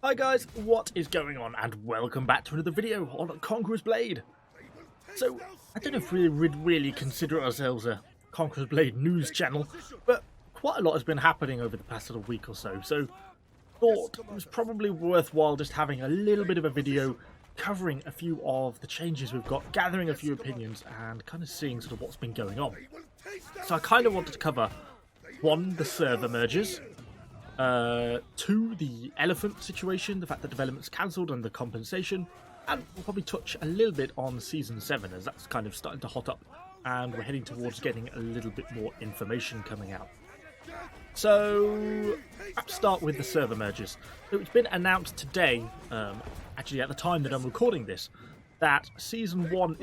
Hi guys, what is going on, and welcome back to another video on Conqueror's Blade. So, I don't know if we would really consider ourselves a Conqueror's Blade news channel, but quite a lot has been happening over the past little week or so, thought it was probably worthwhile just having a little bit of a video covering a few of the changes we've got, gathering a few opinions, and kind of seeing sort of what's been going on. So I kind of wanted to cover, 1, the server merges, 2, the elephant situation, the fact that development's cancelled and the compensation, and we'll probably touch a little bit on Season 7 as that's kind of starting to hot up and we're heading towards getting a little bit more information coming out. So, let's start with the server merges. So it's been announced today, actually at the time that I'm recording this, that EU1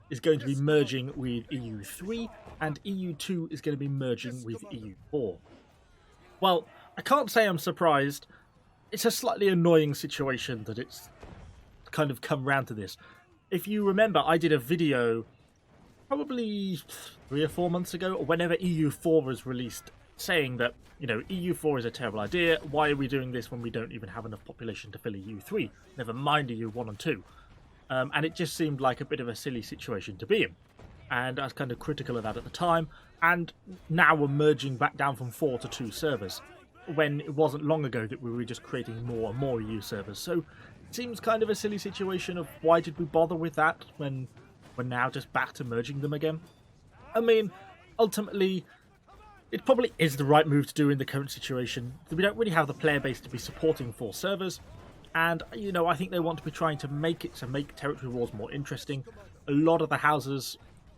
is going to be merging with EU3, and EU2 is going to be merging with EU4. Well, I can't say I'm surprised. It's a slightly annoying situation that it's kind of come round to this. If you remember, I did a video probably 3 or 4 months ago, or whenever EU4 was released, saying that, you know, EU4 is a terrible idea. Why are we doing this when we don't even have enough population to fill EU3? Never mind EU1 and 2. And it just seemed like a bit of a silly situation to be in. And I was kind of critical of that at the time. And now we're merging back down from 4 to 2 servers, when it wasn't long ago that we were just creating more and more EU servers. So it seems kind of a silly situation of why did we bother with that when we're now just back to merging them again. I mean, ultimately, it probably is the right move to do in the current situation. We don't really have the player base to be supporting 4 servers. And, you know, I think they want to be trying to make territory wars more interesting. A lot of the houses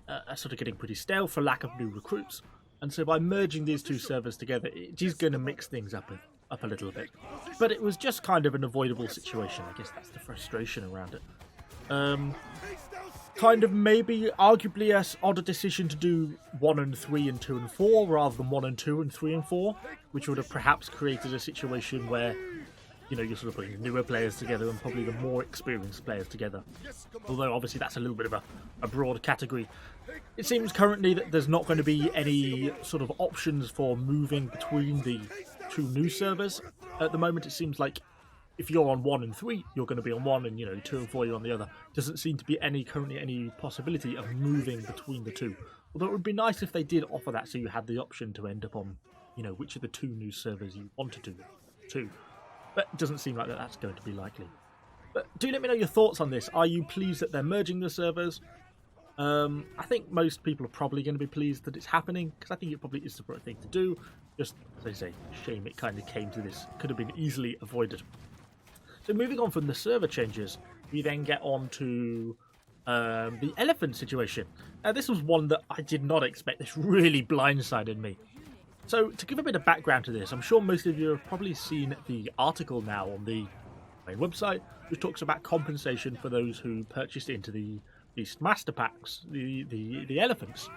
are sort of getting pretty stale for lack of new recruits. And so by merging these 2 servers together, it is going to mix things up a little bit. But it was just kind of an avoidable situation. I guess that's the frustration around it. Kind of maybe arguably a odder decision to do 1 and 3 and 2 and 4 rather than 1 and 2 and 3 and 4, which would have perhaps created a situation where, you know, you're sort of putting newer players together and probably the more experienced players together. Although obviously that's a little bit of a broad category. It seems currently that there's not going to be any sort of options for moving between the 2 new servers. At the moment it seems like if you're on 1 and 3, you're going to be on 1, and, you know, 2 and 4 you're on the other. Doesn't seem to be currently any possibility of moving between the 2. Although it would be nice if they did offer that, so you had the option to end up on, you know, which of the 2 new servers you wanted to. But it doesn't seem like that's going to be likely. But do let me know your thoughts on this. Are you pleased that they're merging the servers? I think most people are probably going to be pleased that it's happening, because I think it probably is the right thing to do. Just, as I say, shame it kind of came to this. Could have been easily avoided. So moving on from the server changes, we then get on to the elephant situation. Now this was one that I did not expect. This really blindsided me. So to give a bit of background to this, I'm sure most of you have probably seen the article now on the main website, which talks about compensation for those who purchased into the master packs, the elephants.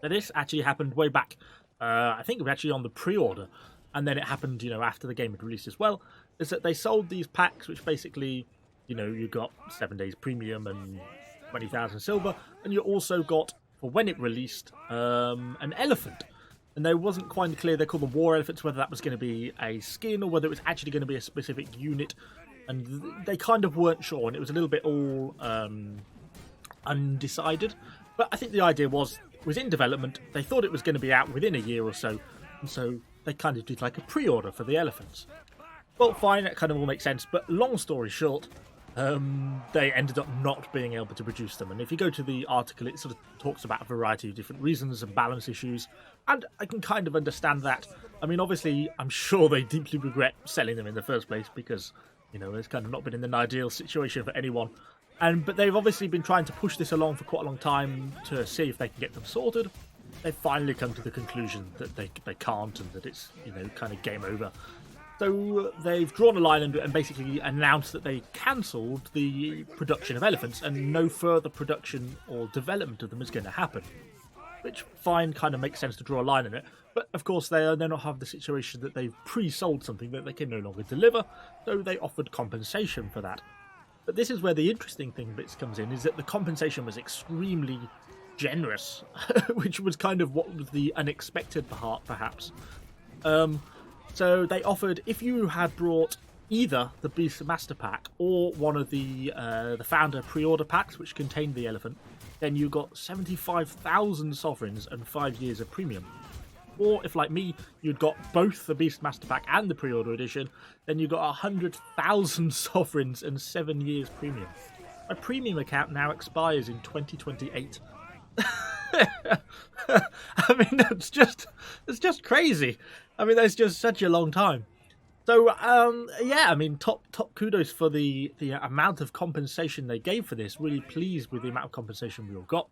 Now this actually happened way back. I think it was actually on the pre-order, and then it happened, you know, after the game had released as well. Is that they sold these packs, which basically, you know, you got 7 days premium and 20,000 silver, and you also got, for when it released, an elephant. And they wasn't quite clear, they're called the war elephants, whether that was going to be a skin or whether it was actually going to be a specific unit. And they kind of weren't sure, and it was a little bit all undecided. But I think the idea was in development. They thought it was going to be out within a year or so, and so they kind of did like a pre-order for the elephants. Well, fine, that kind of all makes sense, but long story short, they ended up not being able to produce them. And if you go to the article, it sort of talks about a variety of different reasons and balance issues, and I can kind of understand that. I mean, obviously, I'm sure they deeply regret selling them in the first place because, you know, it's kind of not been in an ideal situation for anyone. But they've obviously been trying to push this along for quite a long time to see if they can get them sorted. They've finally come to the conclusion that they can't, and that it's, you know, kind of game over. So they've drawn a line and basically announced that they cancelled the production of elephants and no further production or development of them is going to happen. Which, fine, kind of makes sense to draw a line in it. But, of course, they now have the situation that they've pre-sold something that they can no longer deliver, so they offered compensation for that. But this is where the interesting thing bits comes in, is that the compensation was extremely generous, which was kind of what was the unexpected part, perhaps. So they offered, if you had brought either the Beast Master Pack or one of the Founder pre-order packs, which contained the elephant, then you got 75,000 sovereigns and 5 years of premium. Or if, like me, you'd got both the Beast Master Pack and the pre-order edition, then you got 100,000 sovereigns and 7 years premium. My premium account now expires in 2028. I mean, it's just crazy. I mean, that's just such a long time. So, yeah, I mean, top kudos for the amount of compensation they gave for this. Really pleased with the amount of compensation we all got.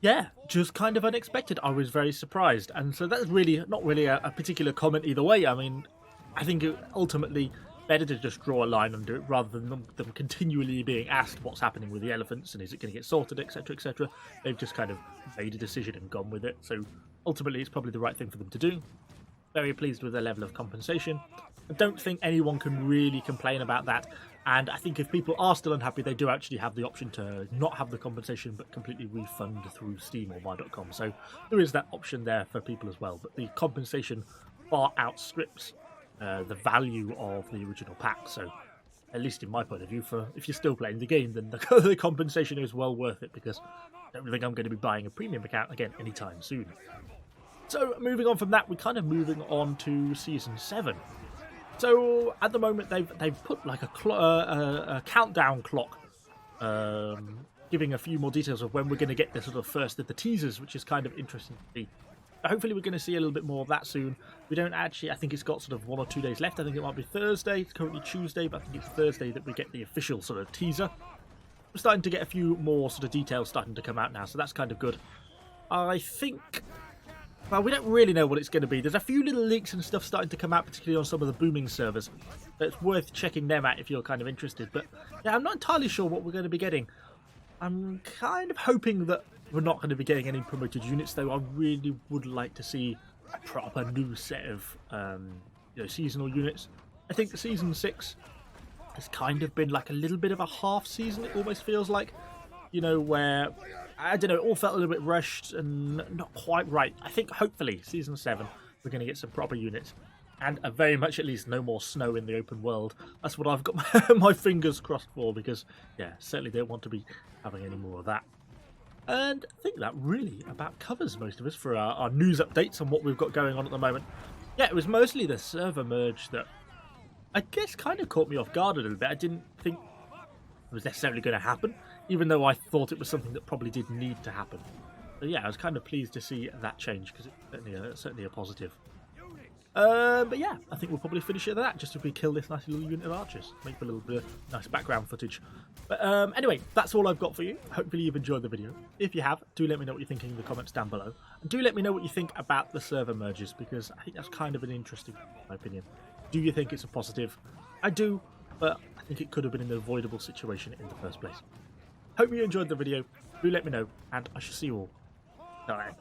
Yeah, just kind of unexpected. I was very surprised. And so that's really not really a particular comment either way. I mean, I think ultimately better to just draw a line under it rather than them continually being asked what's happening with the elephants and is it going to get sorted, etc., etc. They've just kind of made a decision and gone with it. So ultimately, it's probably the right thing for them to do. Very pleased with their level of compensation. I don't think anyone can really complain about that. And I think if people are still unhappy, they do actually have the option to not have the compensation but completely refund through Steam or buy.com. So there is that option there for people as well. But the compensation far outstrips the value of the original pack. So at least in my point of view, if you're still playing the game, then the compensation is well worth it, because I don't think I'm going to be buying a premium account again anytime soon. So moving on from that, we're kind of moving on to Season 7. So at the moment, they've put like a countdown clock, giving a few more details of when we're going to get the sort of first of the teasers, which is kind of interesting to see. Hopefully we're going to see a little bit more of that soon. We don't actually, I think it's got sort of 1 or 2 days left. I think it might be Thursday. It's currently Tuesday, but I think it's Thursday that we get the official sort of teaser. We're starting to get a few more sort of details starting to come out now, so that's kind of good. I think, well, we don't really know what it's going to be. There's a few little leaks and stuff starting to come out, particularly on some of the booming servers. So it's worth checking them out if you're kind of interested. But yeah, I'm not entirely sure what we're going to be getting. I'm kind of hoping that we're not going to be getting any promoted units, though. I really would like to see a proper new set of seasonal units. I think the Season 6 has kind of been like a little bit of a half season, it almost feels like. You know, where, I don't know, it all felt a little bit rushed and not quite right. I think hopefully Season 7 we're going to get some proper units. And very much at least no more snow in the open world. That's what I've got my fingers crossed for, because, yeah, certainly don't want to be having any more of that. And I think that really about covers most of us for our news updates on what we've got going on at the moment. Yeah, it was mostly the server merge that I guess kind of caught me off guard a little bit. I didn't think it was necessarily going to happen, even though I thought it was something that probably did need to happen. So yeah, I was kind of pleased to see that change, because it's certainly a positive. But yeah, I think we'll probably finish it at that, just if we kill this nice little unit of archers. Make for a little bit of nice background footage. But anyway, that's all I've got for you. Hopefully you've enjoyed the video. If you have, do let me know what you're thinking in the comments down below. And do let me know what you think about the server merges, because I think that's kind of an interesting, in my opinion. Do you think it's a positive? I do, but I think it could have been an avoidable situation in the first place. Hope you enjoyed the video. Do let me know, and I shall see you all. Bye.